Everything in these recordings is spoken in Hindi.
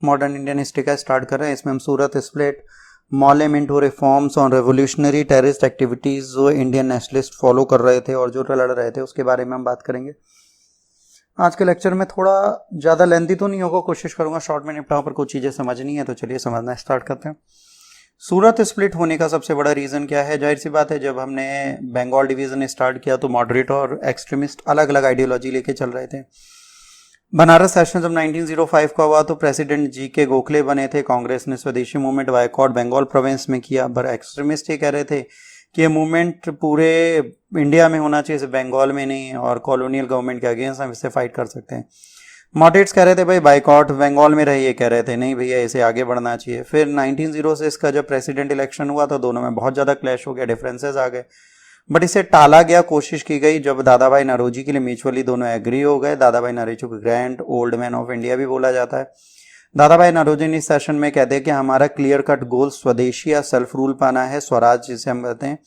मॉडर्न इंडियन हिस्ट्री का स्टार्ट कर रहे हैं। इसमें हम Surat split, Montagu reforms on revolutionary terrorist activities जो इंडियन नेशनलिस्ट फॉलो कर रहे थे और जो लड़ रहे थे उसके बारे में हम बात करेंगे। आज के लेक्चर में थोड़ा ज़्यादा लेंथी तो नहीं होगा, कोशिश करूंगा शॉर्ट में निपटाऊं, पर कुछ चीज़ें समझनी है तो चलिए समझना स्टार्ट करते हैं। सूरत स्प्लिट होने का सबसे बड़ा रीज़न क्या है? जाहिर सी बात है, जब हमने बंगाल डिवीज़न स्टार्ट किया तो मॉडरेट और एक्सट्रीमिस्ट अलग अलग आइडियोलॉजी लेके चल रहे थे। बनारस सेशन जब 1905 का हुआ तो प्रेसिडेंट जी के गोखले बने थे। कांग्रेस ने स्वदेशी मूवमेंट बायकॉट बंगाल प्रोविंस में किया, पर एक्सट्रीमिस्ट ये कह रहे थे कि ये मूवमेंट पूरे इंडिया में होना चाहिए, बंगाल में नहीं, और कॉलोनियल गवर्नमेंट के अगेंस्ट हम इससे फाइट कर सकते हैं। मॉडरेट्स कह रहे थे भाई बायकॉट बंगाल में रहिए, कह रहे थे नहीं भैया इसे आगे बढ़ना चाहिए। फिर 1906 का जब प्रेसिडेंट इलेक्शन हुआ तो दोनों में बहुत ज़्यादा क्लैश हो गया, डिफरेंसेस आ गए, बट इसे टाला गया, कोशिश की गई। जब दादा भाई नौरोजी के लिए म्यूचुअली दोनों एग्री हो गए, दादा भाई नौरोजी को grand old man of India भी बोला जाता है। दादा भाई नौरोजी ने इस सेशन में कहते हैं कि हमारा क्लियर कट गोल स्वदेशी या सेल्फ रूल पाना है, स्वराज जिसे हम कहते हैं,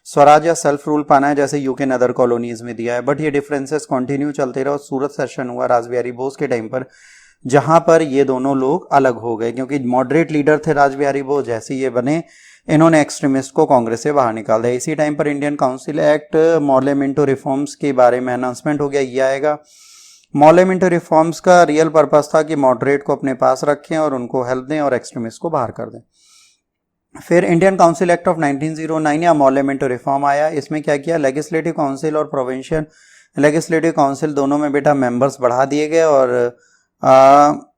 स्वराज या सेल्फ रूल पाना है, जैसे यूके ने अदर कॉलोनीज में दिया है। बट ये डिफरेंसेस कंटिन्यू चलते रहे और सूरत सेशन हुआ रासबिहारी बोस के टाइम पर, जहां पर ये दोनों लोग अलग हो गए, क्योंकि मॉडरेट लीडर थे रासबिहारी बोस, जैसे ये बने इन्होंने एक्सट्रीमिस्ट को कांग्रेस से बाहर निकाल दिया। इसी टाइम पर इंडियन काउंसिल एक्ट मॉन्यूमेंटो रिफॉर्म्स के बारे में अनाउंसमेंट हो गया, ये आएगा। मॉन्यूमेंटो रिफॉर्म्स का रियल पर्पस था कि मॉडरेट को अपने पास रखें और उनको हेल्प दें और एक्सट्रीमिस्ट को बाहर कर दें। फिर इंडियन काउंसिल एक्ट ऑफ 1909 या मॉन्यूमेंटो रिफॉर्म आया। इसमें क्या किया, लेजिस्लेटिव काउंसिल और प्रोविंशियल लेजिस्लेटिव काउंसिल दोनों में बेटा मेंबर्स बढ़ा दिए गए, और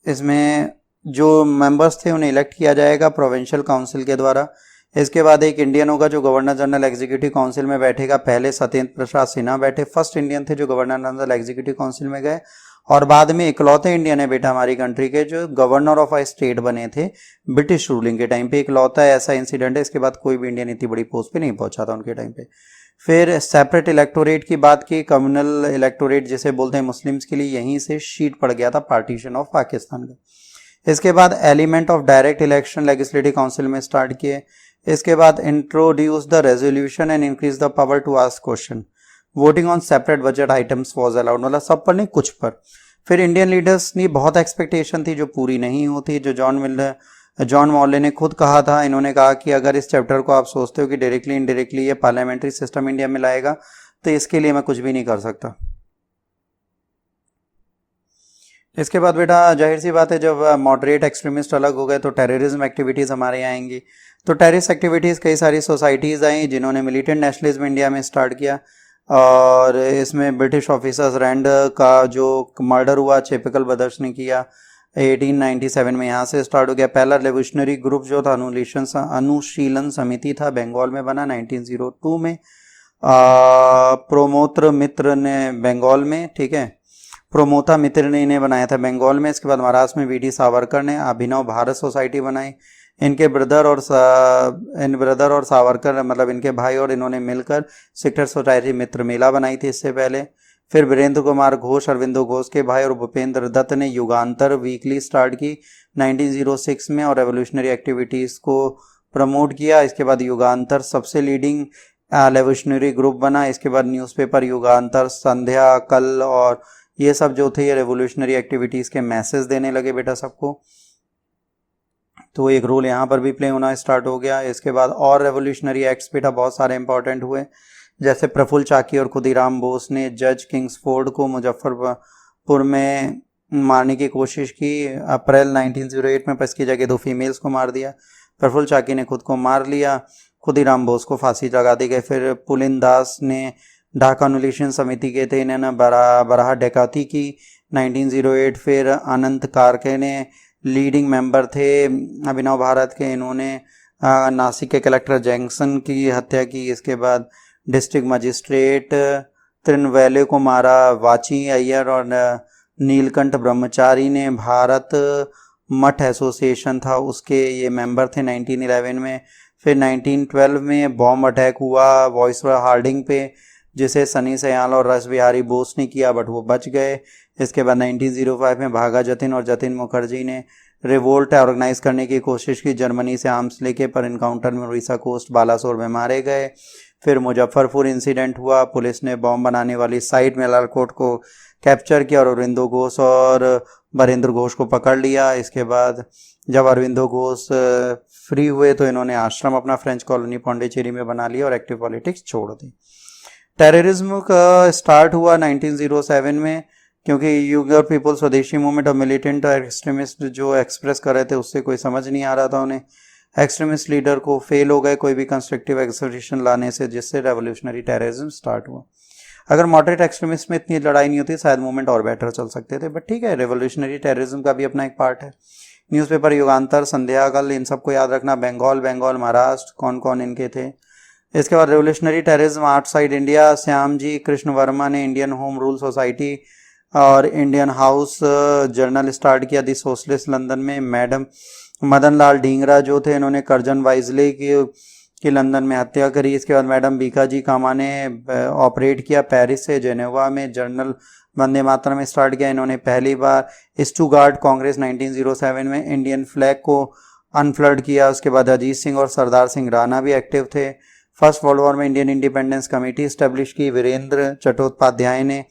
इसमें जो मेंबर्स थे उन्हें इलेक्ट किया जाएगा प्रोविंशियल काउंसिल के द्वारा। इसके बाद एक इंडियन होगा जो गवर्नर जनरल एग्जीक्यूटिव काउंसिल में बैठेगा। पहले सत्येंद्र प्रसाद सिन्हा बैठे, फर्स्ट इंडियन थे जो गवर्नर जनरल एग्जीक्यूटिव काउंसिल में गए, और बाद में इकलौते इंडियन है बेटा हमारी कंट्री के जो गवर्नर ऑफ अ स्टेट बने थे ब्रिटिश रूलिंग के टाइम पे। इकलौता ऐसा इंसिडेंट है, इसके बाद कोई भी इंडियन इतनी बड़ी पोस्ट पे नहीं पहुंचा था उनके टाइम पे। फिर सेपरेट इलेक्टोरेट की बात की, कम्युनल इलेक्टोरेट जिसे बोलते हैं मुस्लिम्स के लिए, यहीं से शीट पड़ गया था पार्टीशन ऑफ पाकिस्तान का। इसके बाद element of direct election legislative council में स्टार्ट किए। इसके बाद introduce the resolution and increase the power to ask question, voting on separate budget items was allowed, मतलब सब पर नहीं कुछ पर। फिर इंडियन लीडर्स की बहुत एक्सपेक्टेशन थी जो पूरी नहीं होती, जो जॉन मॉले ने खुद कहा था। इन्होंने कहा कि अगर इस चैप्टर को आप सोचते हो कि डायरेक्टली इनडायरेक्टली ये पार्लियामेंट्री सिस्टम इंडिया में लाएगा तो इसके लिए मैं कुछ भी नहीं कर सकता। इसके बाद बेटा जाहिर सी बात है, जब मॉडरेट एक्सट्रीमिस्ट अलग हो गए तो टेररिज्म एक्टिविटीज़ हमारे यहाँ आएंगी। तो टेररिस्ट एक्टिविटीज़ कई सारी सोसाइटीज़ आई जिन्होंने मिलिटेंट नेशनलिज्म इंडिया में स्टार्ट किया, और इसमें ब्रिटिश ऑफिसर्स रैंड का जो मर्डर हुआ चेपिकल ब्रदर्स ने किया 1897 में, यहाँ से स्टार्ट हो गया। पहला रेवोल्यूशनरी ग्रुप जो था अनुशीलन समिति था, बंगाल में बना 1902 में। प्रोमोत्र मित्र ने बंगाल में, ठीक है, प्रोमोता मित्र ने इन्हें बनाया था बंगाल में। इसके बाद महाराष्ट्र में वी.डी. सावरकर ने अभिनव भारत सोसाइटी बनाई। इनके ब्रदर और सावरकर मतलब इनके भाई और इन्होंने मिलकर सीक्रेट सोसाइटी मित्र मेला बनाई थी इससे पहले। फिर वीरेंद्र कुमार घोष, अरविंदो घोष के भाई, और भूपेंद्र दत्त ने युगांतर वीकली स्टार्ट की 1906 में और रेवोल्यूशनरी एक्टिविटीज़ को प्रमोट किया। इसके बाद युगांतर सबसे लीडिंग रेवोल्यूशनरी ग्रुप बना। इसके बाद न्यूज़पेपर युगांतर, संध्या, कल और ये सब जो थे ये रेवोल्यूशनरी एक्टिविटीज़ के मैसेज देने लगे बेटा सबको, तो एक रोल यहाँ पर भी प्ले होना स्टार्ट हो गया। इसके बाद और रेवोल्यूशनरी एक्ट्स बेटा बहुत सारे इंपॉर्टेंट हुए, जैसे प्रफुल्ल चाकी और खुदीराम बोस ने जज किंग्सफोर्ड को मुजफ्फरपुर में मारने की कोशिश की अप्रैल 1908 में, पर इसकी जगह 2 फीमेल्स को मार दिया। प्रफुल्ल चाकी ने खुद को मार लिया, खुदीराम बोस को फांसी लगा दी गई। फिर पुलिन दास ने ढाका अनुलेशन समिति के थे, इन्होंने बराह डकैती की 1908। फिर अनंत कारके ने लीडिंग मेंबर थे अभिनव भारत के, इन्होंने नासिक के कलेक्टर जैक्सन की हत्या की। इसके बाद डिस्ट्रिक्ट मजिस्ट्रेट त्रिनवैले को मारा। वाची अय्यर और नीलकंठ ब्रह्मचारी ने भारत मठ एसोसिएशन था उसके ये मेंबर थे 1911 में। फिर 1912 में बॉम्ब अटैक हुआ वॉइसरॉय हार्डिंग पे, जिसे सनी सयाल और रासबिहारी बोस ने किया, बट वो बच गए। इसके बाद 1905 में भागा जतिन और जतिन मुखर्जी ने रिवोल्ट ऑर्गेनाइज करने की कोशिश की जर्मनी से आर्म्स लेके, पर इनकाउंटर में उड़ीसा कोस्ट बालासोर में मारे गए। फिर मुजफ्फरपुर इंसिडेंट हुआ, पुलिस ने बॉम्ब बनाने वाली साइट में लालकोट को कैप्चर किया और अरविंदो घोष और बरेंद्र घोष को पकड़ लिया। इसके बाद जब अरविंदो घोष फ्री हुए तो इन्होंने आश्रम अपना फ्रेंच कॉलोनी पौंडीचेरी में बना लिया और एक्टिव पॉलिटिक्स छोड़ दी। टेररिज्म का स्टार्ट हुआ 1907 में, क्योंकि यूगर पीपल स्वदेशी मूवमेंट और मिलिटेंट एक्सट्रीमिस्ट जो एक्सप्रेस कर रहे थे उससे कोई समझ नहीं आ रहा था उन्हें। एक्सट्रीमिस्ट लीडर को फेल हो गए कोई भी कंस्ट्रक्टिव एक्सोल्यूशन लाने से, जिससे रेवोल्यूशनरी टेररिज्म स्टार्ट हुआ। अगर मॉडरेट एक्सट्रीमिस्ट में इतनी लड़ाई नहीं होती शायद मूवमेंट और बेटर चल सकते थे, बट ठीक है, रेवोल्यूशनरी टेररिज्म का भी अपना एक पार्ट है। न्यूज़पेपर युगांतर, संध्याकाल, इन सबको याद रखना। बंगाल, महाराष्ट्र, कौन कौन इनके थे। इसके बाद revolutionary terrorism, outside India, Shyam ji Krishna Varma ने इंडियन होम रूल सोसाइटी और इंडियन हाउस जर्नल स्टार्ट किया दी सोशलिस्ट लंदन में। मैडम मदन लाल ढींगरा जो थे इन्होंने कर्जन वाइजले की लंदन में हत्या करी। इसके बाद मैडम बीकाजी कामा ने ऑपरेट किया पेरिस से जेनेवा में, जर्नल वंदे मातरम में स्टार्ट किया इन्होंने पहली बार। स्टुगार्ट कांग्रेस 1907 में इंडियन फ्लैग को अनफ्लड किया। उसके बाद अजीत सिंह और सरदार सिंह राणा भी एक्टिव थे। फर्स्ट वर्ल्ड वॉर में इंडियन इंडिपेंडेंस कमेटी स्टैब्लिश की वीरेंद्र चट्टोपाध्याय ने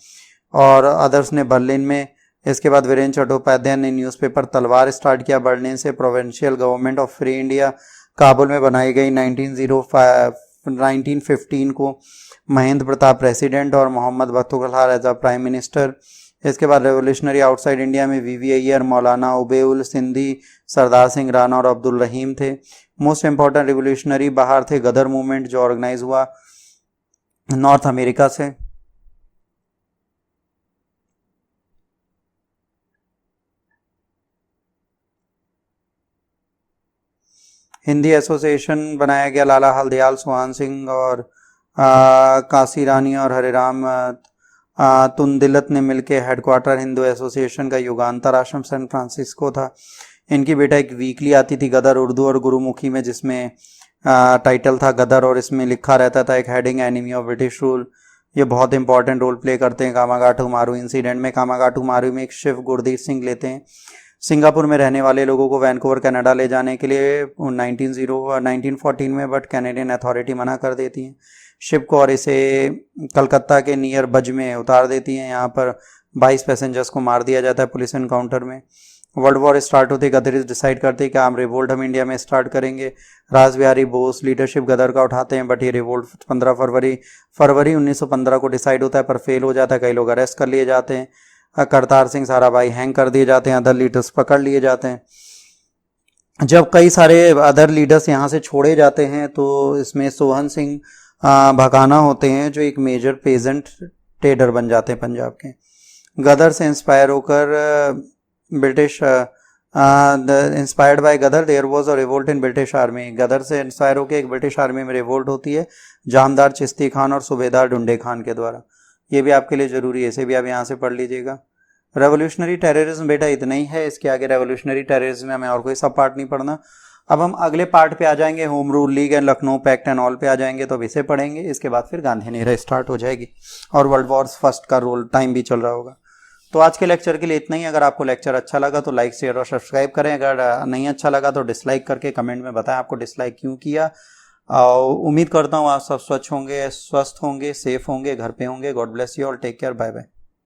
और अदर्स ने बर्लिन में। इसके बाद वीरेंद्र चट्टोपाध्याय ने न्यूज़पेपर तलवार स्टार्ट किया बर्लिन से। Provincial government of free India Kabul में बनाई गई 1915 को। महेंद्र प्रताप प्रेसिडेंट और Mohammad Bakhtiar as a prime minister. इसके बाद रेवोल्यूशनरी आउटसाइड इंडिया में वीवी अय्यर, मौलाना उबेउल सिंधी, सरदार सिंह राणा और अब्दुल रहीम थे। मोस्ट इंपॉर्टेंट रेवोल्यूशनरी बाहर थे गदर मूवमेंट जो ऑर्गेनाइज हुआ नॉर्थ अमेरिका से। हिंदी एसोसिएशन बनाया गया, लाला हरदयाल, सुहान सिंह और काशी रानी और हरिराम तुंदिलत ने मिलकर हेडक्वार्टर हिंदू एसोसिएशन का युगांतर आश्रम सैन फ्रांसिस्को था। इनकी बेटा एक वीकली आती थी गदर उर्दू और गुरुमुखी में, जिसमें टाइटल था गदर और इसमें लिखा रहता था एक heading enemy of British rule. ये बहुत इंपॉर्टेंट रोल प्ले करते हैं कामागाटू मारू इंसिडेंट में। कामागाटू मारू में एक शिव गुरदीप सिंह लेते हैं सिंगापुर में रहने वाले लोगों को वैनकूवर कनाडा ले जाने के लिए 1914 में, बट कैनेडियन अथॉरिटी मना कर देती है शिप को और इसे कलकत्ता के नियर बज में उतार देती हैं। यहाँ पर 22 पैसेंजर्स को मार दिया जाता है पुलिस एनकाउंटर में। वर्ल्ड वॉर स्टार्ट होते गदर डिसाइड करते हैं कि हम रिवोल्ट हम इंडिया में स्टार्ट करेंगे। रास बिहारी बोस लीडरशिप गदर का उठाते हैं, बट ये रिवोल्ट 15 फरवरी 1915 को डिसाइड होता है पर फेल हो जाता है। कई लोग अरेस्ट कर लिए जाते हैं, करतार सिंह साराभाई हैंग कर दिए जाते हैं, अदर लीडर्स पकड़ लिए जाते हैं। जब कई सारे अदर लीडर्स यहाँ से छोड़े जाते हैं तो इसमें सोहन सिंह भकाना होते हैं जो एक मेजर पेजेंट ट्रेडर बन जाते हैं पंजाब के। गदर से इंस्पायर होकर British inspired by Ghadar there was a revolt in British army. Ghadar से इंस्पायर होकर एक ब्रिटिश आर्मी में रिवोल्ट होती है जामदार चिश्ती खान और सूबेदार ढूंढे खान के द्वारा। ये भी आपके लिए ज़रूरी है, इसे भी आप यहाँ से पढ़ लीजिएगा। रेवोल्यूशनरी टेररिज्म बेटा इतना ही है, इसके आगे रेवोल्यूशनरी टेररिज्म में हमें और कोई सब पार्ट नहीं पढ़ना। अब हम अगले पार्ट पे आ जाएंगे, home rule league and Lucknow pact and all पे आ जाएंगे, तो अब इसे पढ़ेंगे। इसके बाद फिर गांधी नेहरू स्टार्ट हो जाएगी और वर्ल्ड वॉर्स फर्स्ट का रोल टाइम भी चल रहा होगा। तो आज के लेक्चर के लिए इतना ही। अगर आपको लेक्चर अच्छा लगा तो लाइक शेयर और सब्सक्राइब करें। अगर नहीं अच्छा लगा तो डिसलाइक करके कमेंट में बताएं आपको डिसलाइक क्यों किया। उम्मीद करता हूँ आप सब स्वच्छ होंगे, स्वस्थ होंगे, सेफ होंगे, घर पे होंगे। God bless you all, take care, bye bye.